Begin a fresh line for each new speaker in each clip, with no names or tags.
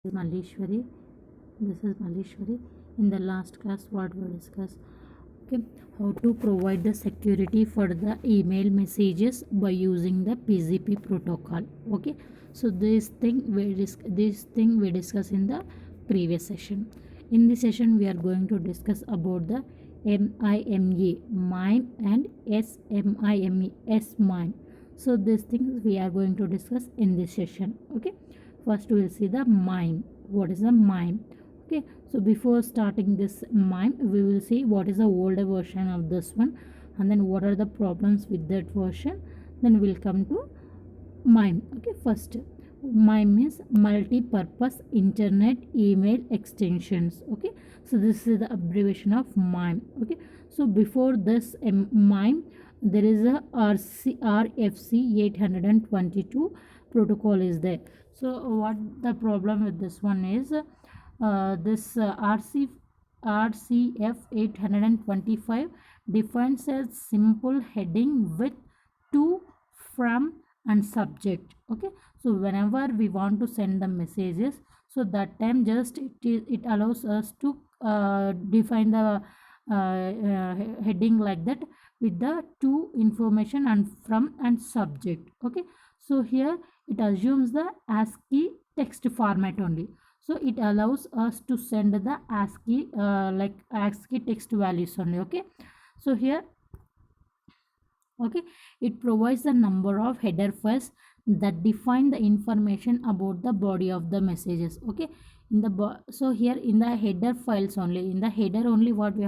Malishwari. This is Malishwari. In the last class, what we discussed, okay, how to provide the security for the email messages by using the PGP protocol. Okay, so this thing we discussed in the previous session. In this session, we are going to discuss about the MIME and SMIME. So these things we are going to discuss in this session. Okay, first we will see the MIME. What is a MIME? Okay, so before starting this MIME, we will see what is the older version of this one, and then what are the problems with that version. Then we'll come to MIME. Okay, first MIME means multi-purpose internet email extensions. Okay, so this is the abbreviation of MIME. Okay, so before this MIME, there is a RFC 822 protocol is there. So what the problem with this one is, this RCF 825 defines a simple heading with to, from, and subject. Okay, so whenever we want to send the messages, so that time just it allows us to define the heading like that with the to information and from and subject. Okay, so here it assumes the ASCII text format only, so it allows us to send the ASCII like ASCII text values only. Okay, so here, okay, it provides a number of header files that define the information about the body of the messages. Okay, in the so here in the header files only, in the header only, what we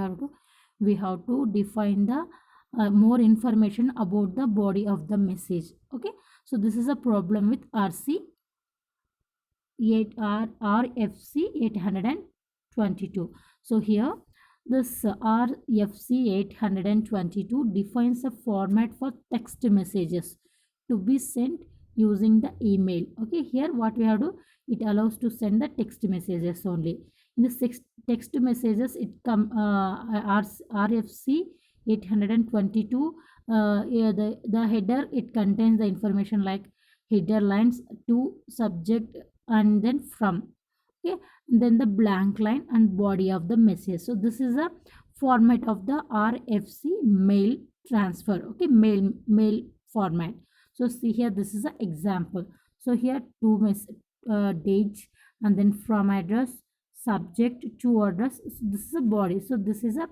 have to define the more information about the body of the message. Okay, so this is a problem with RFC 822. So here this RFC 822 defines a format for text messages to be sent using the email. Okay, here what we have to, it allows to send the text messages only. In the text messages, it come RFC 822, yeah, the header, it contains the information like header lines, to, subject, and then from. Okay, and then the blank line and body of the message. So this is a format of the RFC mail transfer. Okay, mail format. So see here, this is an example. So here two dates, and then from address, subject, to address. This is a body. So this is a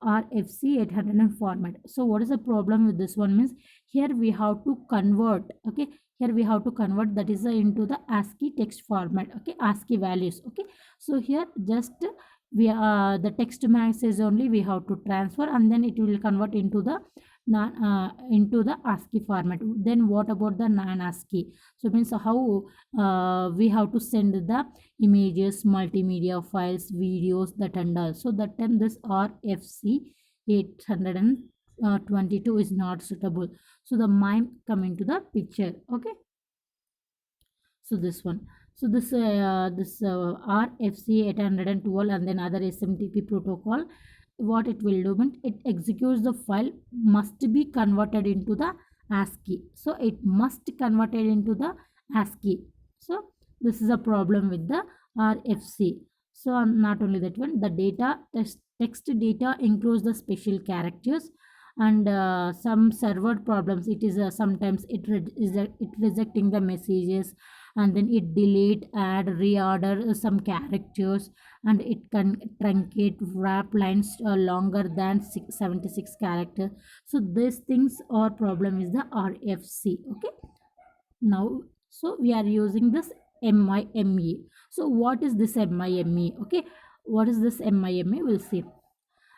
RFC 800 format. So what is the problem with this one means, here we have to convert. Okay, here we have to convert, that is into the ASCII text format. Okay, ASCII values. Okay, so here just we the text message only we have to transfer, and then it will convert into the into the ASCII format. Then what about the non-ASCII? So means how we have to send the images, multimedia files, videos, that and all. So that time this RFC 822 is not suitable. So the MIME come into the picture. Okay, so this one, so this RFC 812 and then other SMTP protocol, what it will do means, it executes the file must be converted into the ASCII. So it must converted into the ASCII. So this is a problem with the RFC. So not only that one, the data text data includes the special characters, and some server problems. It is sometimes it rejecting the messages, and then it delete, add, reorder some characters, and it can truncate wrap lines longer than 76 characters. So these things or problem is the RFC. Okay, now so we are using this MIME. So what is this MIME? Okay, what is this MIME? We'll see.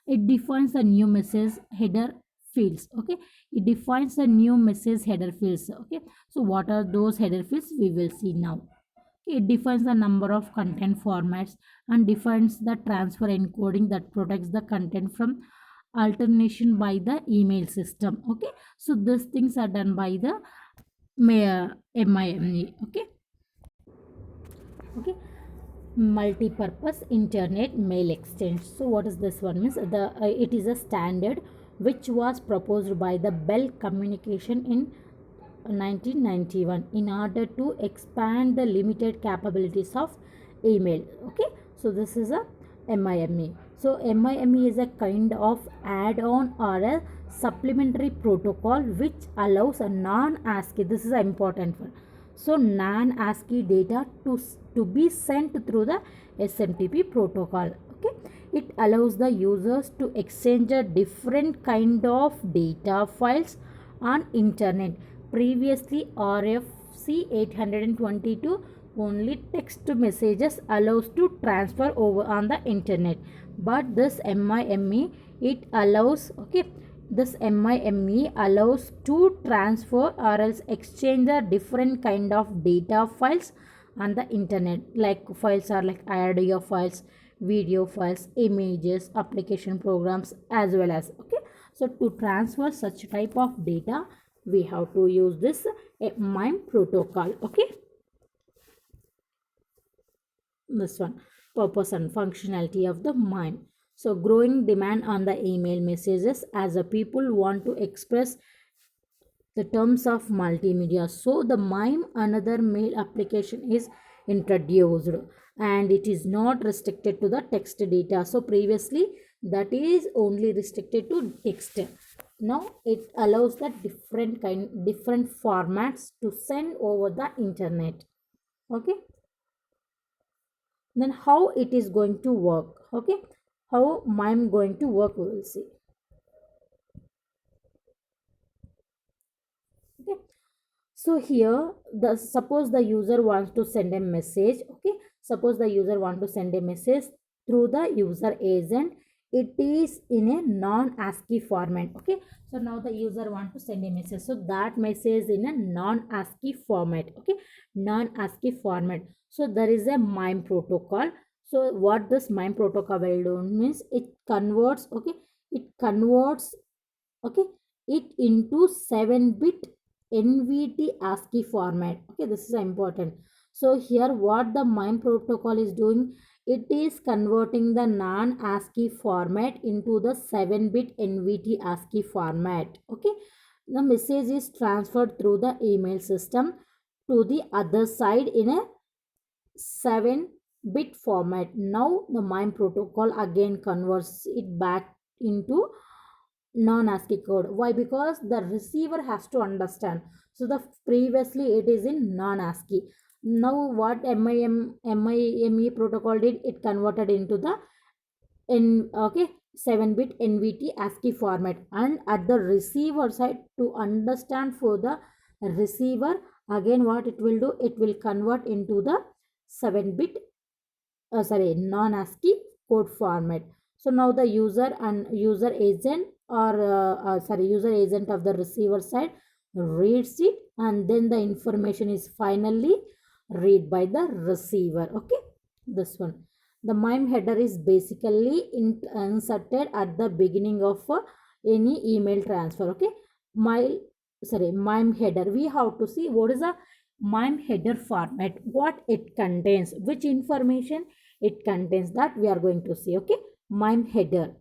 It defines a new message header fields. Okay, it defines the new message header fields. Okay, so what are those header fields? We will see now. Okay, it defines the number of content formats and defines the transfer encoding that protects the content from alternation by the email system. Okay, so these things are done by the MIME. Okay, multi-purpose internet mail exchange. So what is this one means, the it is a standard which was proposed by the Bell Communication in 1991 in order to expand the limited capabilities of email. Okay, so this is a MIME. So MIME is a kind of add-on or a supplementary protocol which allows a non-ASCII, this is an important one, so non-ASCII data to be sent through the SMTP protocol. Okay, it allows the users to exchange a different kind of data files on internet. Previously RFC 822 only text messages allows to transfer over on the internet, but this MIME it allows, okay, this MIME allows to transfer or else exchange the different kind of data files on the internet. Like files are like audio files, video files, images, application programs as well as, okay. So to transfer such type of data we have to use this MIME protocol. Okay, this one, purpose and functionality of the MIME. So growing demand on the email messages as a people want to express the terms of multimedia. So the MIME, another mail application, is introduced, and it is not restricted to the text data. So previously that is only restricted to text. Now it allows the different formats to send over the internet. Okay, then how it is going to work? Okay, how MIME going to work, we will see. Okay, so here the suppose the user wants to send a message. Okay, suppose the user want to send a message through the user agent, it is in a non-ASCII format. Okay, so now the user want to send a message, so that message in a non-ASCII format. Okay, non-ASCII format. So there is a MIME protocol. So what this MIME protocol will do means it converts, okay, it converts, okay, it into 7-bit NVT ASCII format. Okay, this is important. So here what the MIME protocol is doing, it is converting the non-ASCII format into the 7-bit NVT ASCII format. Okay, the message is transferred through the email system to the other side in a 7-bit format. Now the MIME protocol again converts it back into non-ASCII code. Why? Because the receiver has to understand. So the previously it is in non-ASCII. Now what MIME protocol did, it converted into the 7-bit NVT ASCII format, and at the receiver side to understand for the receiver, again what it will do, it will convert into the 7-bit non-ASCII code format. So now the user and user agent or user agent of the receiver side reads it, and then the information is finally read by the receiver. Okay, this one, the MIME header is basically inserted at the beginning of any email transfer. Okay, MIME header, we have to see what is a MIME header format, what it contains, which information it contains, that we are going to see. Okay, MIME header.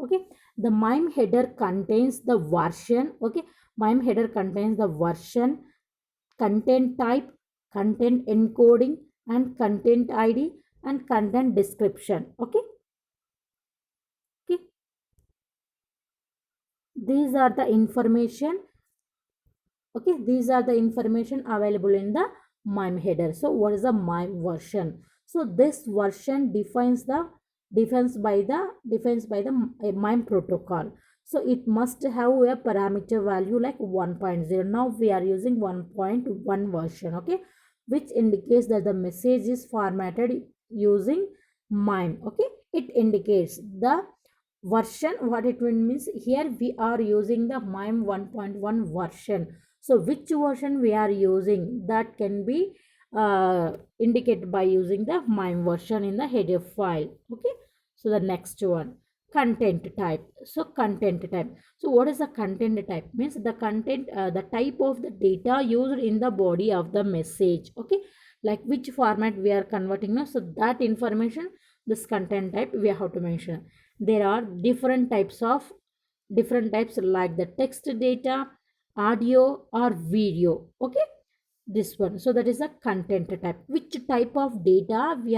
Okay, the MIME header contains the version. Okay, MIME header contains the version, content type, content encoding, and content ID and content description. Okay, okay, these are the information. Okay, these are the information available in the MIME header. So what is the MIME version? So this version defines by the MIME protocol. So it must have a parameter value like 1.0. Now we are using 1.1 version. Okay, which indicates that the message is formatted using MIME. Okay, it indicates the version. What it means, here we are using the MIME 1.1 version. So which version we are using, that can be indicated by using the MIME version in the header file. Okay, so the next one, content type. So content type, so what is the content type means, the content the type of the data used in the body of the message. Okay, like which format we are converting now, so that information, this content type we have to mention. there are different types like the text data, audio or video. Okay, this one. So that is a content type. Which type of data we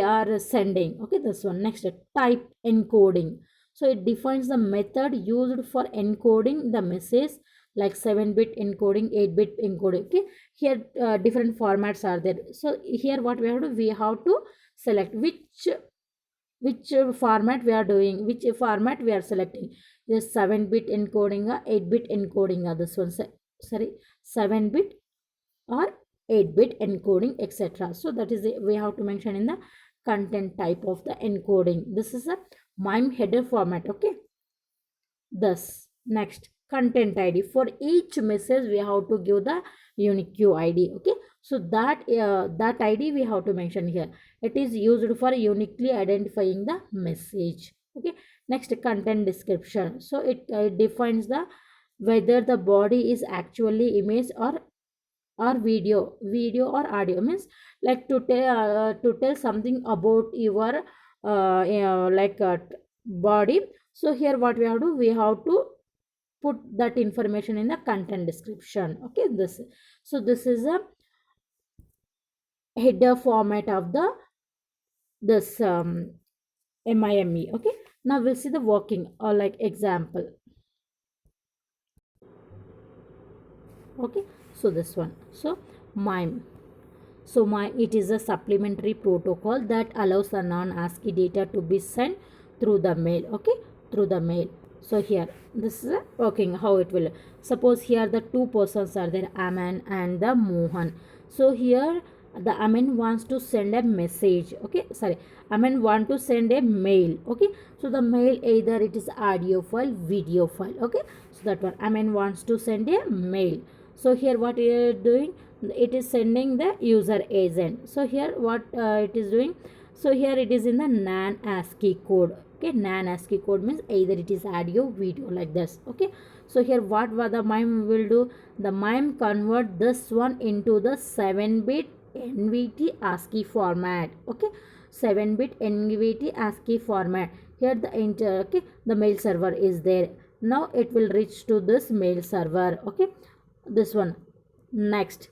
are sending. Okay, this one. Next, type encoding. So it defines the method used for encoding the message, like 7-bit encoding, 8-bit encoding. Okay, here different formats are there. So here what we have to do, we have to select which format we are doing, which format we are selecting. This 7-bit encoding or 8-bit encoding or this one. Sorry, 7-bit or 8-bit encoding, etc. So that is we have to mention in the content type of the encoding. This is a MIME header format. Okay, thus next, content id. For each message we have to give the unique id. Okay, so that id we have to mention here. It is used for uniquely identifying the message. Okay, next, content description. So it defines the whether the body is actually image or video or audio, means like to tell something about your body. So here what we have to do, we have to put that information in the content description. Okay, this is a header format of the this MIME. Okay, now we'll see the working or like example. Okay, so this one. So MIME. So it is a supplementary protocol that allows the non-ASCII data to be sent through the mail. Okay, through the mail. So here this is working how it will. Suppose here the two persons are there, Aman and the Mohan. So here the Aman wants to send a message. Okay, sorry, Aman want to send a mail. Okay, so the mail either it is audio file, video file. Okay, so that one, Aman wants to send a mail. So here what we are doing, it is sending the user agent. So here what it is doing, so here it is in the non-ASCII code. Okay, non-ASCII code means either it is audio, video, like this. Okay, so here what the MIME will do, the MIME convert this one into the 7-bit NVT ASCII format. Okay, 7-bit NVT ASCII format. Here the mail server is there. Now it will reach to this mail server. Okay, this one. Next,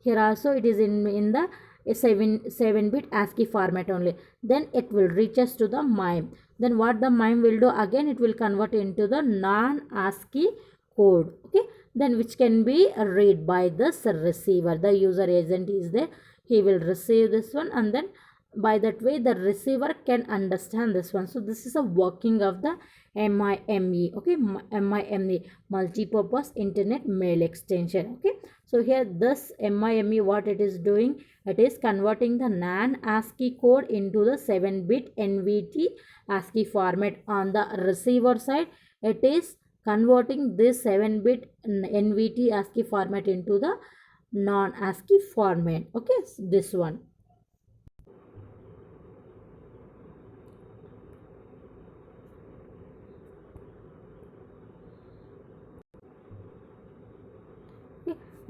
here also it is in the 7-bit ASCII format only. Then it will reach us to the MIME. Then what the MIME will do, again it will convert into the non-ASCII code. Okay, then which can be read by this receiver. The user agent is there, he will receive this one, and then by that way the receiver can understand this one. So this is a working of the MIME. Okay, MIME, multi-purpose internet mail extension. Okay, so here this MIME, what it is doing, it is converting the non-ASCII code into the 7-bit NVT ASCII format. On the receiver side, it is converting this 7-bit NVT ASCII format into the non-ASCII format. Okay, so this one.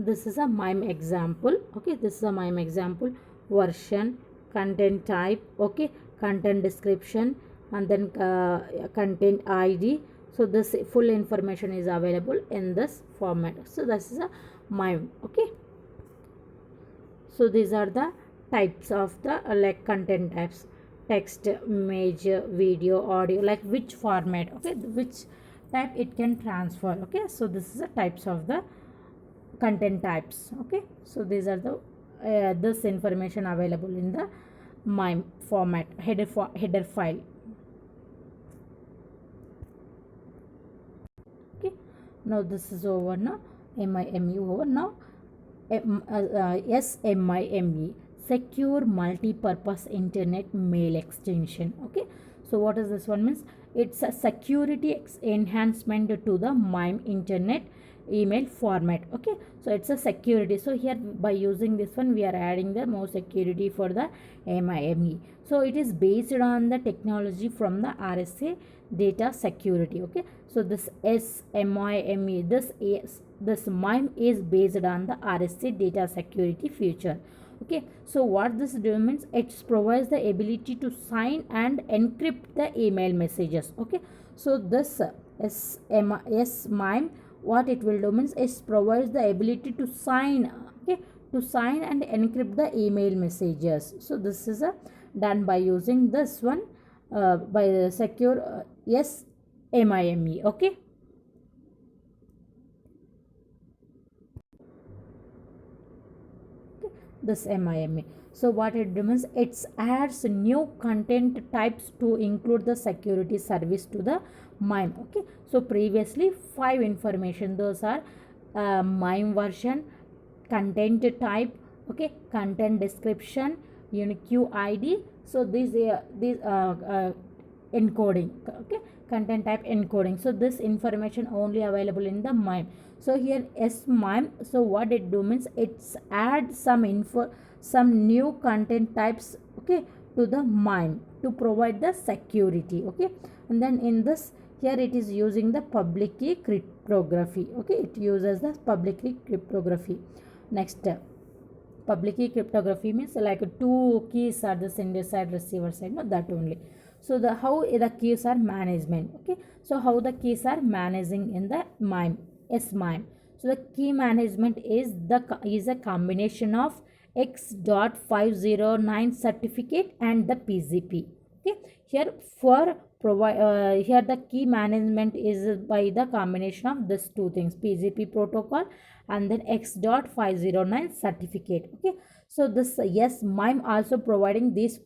This is a MIME example. Okay, this is a MIME example. Version, content type, okay, content description, and then content id. So this full information is available in this format. So this is a MIME. Okay, so these are the types of the like content types: text, image, video, audio, like which format. Okay, which type it can transfer. Okay, so this is the types of the content types. Okay, so these are the this information available in the MIME format, header file. Okay, now this is over. Now MIME over. Now SMIME, secure multi-purpose internet mail extension. Okay, so what is this one means? It's a security enhancement to the MIME internet email format. Okay, so it's a security. So here by using this one, we are adding the more security for the MIME. So it is based on the technology from the RSA data security. Okay, so this SMIME, this MIME is based on the RSA data security feature. Okay, so what this do means, it provides the ability to sign and encrypt the email messages. Okay, so this SMIME, what it will do means, it provides the ability to sign, okay, to sign and encrypt the email messages. So this is done by using this one, by the secure SMIME. Okay. This MIME. So what it does, it adds new content types to include the security service to the MIME. Okay, so previously 5 information, those are MIME version, content type, okay, content description, unique ID. So these encoding, okay, content type encoding. So this information only available in the MIME. So here SMIME, so what it do means, it's add some info, some new content types, okay, to the MIME to provide the security. Okay, and then in this, here it is using the public key cryptography. Okay, it uses the public key cryptography. Next, public key cryptography means like two keys are the sender side, receiver side, no, that only. So the how the keys are management. Okay, so how the keys are managing in the MIME, SMIME. So the key management is a combination of X.509 certificate and the PGP. Okay, here for provide here the key management is by the combination of these two things, PGP protocol and then X.509 certificate. Okay, so this yes, MIME also providing these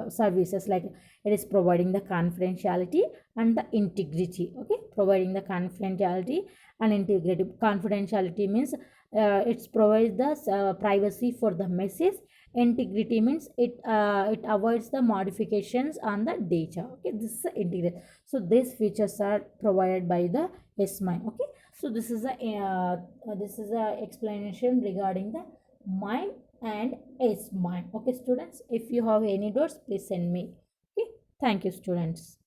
services, like it is providing the confidentiality and the integrity. Okay, providing the confidentiality and integrity. Confidentiality means it provides the privacy for the message. Integrity means it avoids the modifications on the data. Okay, this is integrity. So these features are provided by the SMIME. Okay, so this is a explanation regarding the MIME and SMIME. Okay, students, if you have any doubts, please send me. Okay, thank you, students.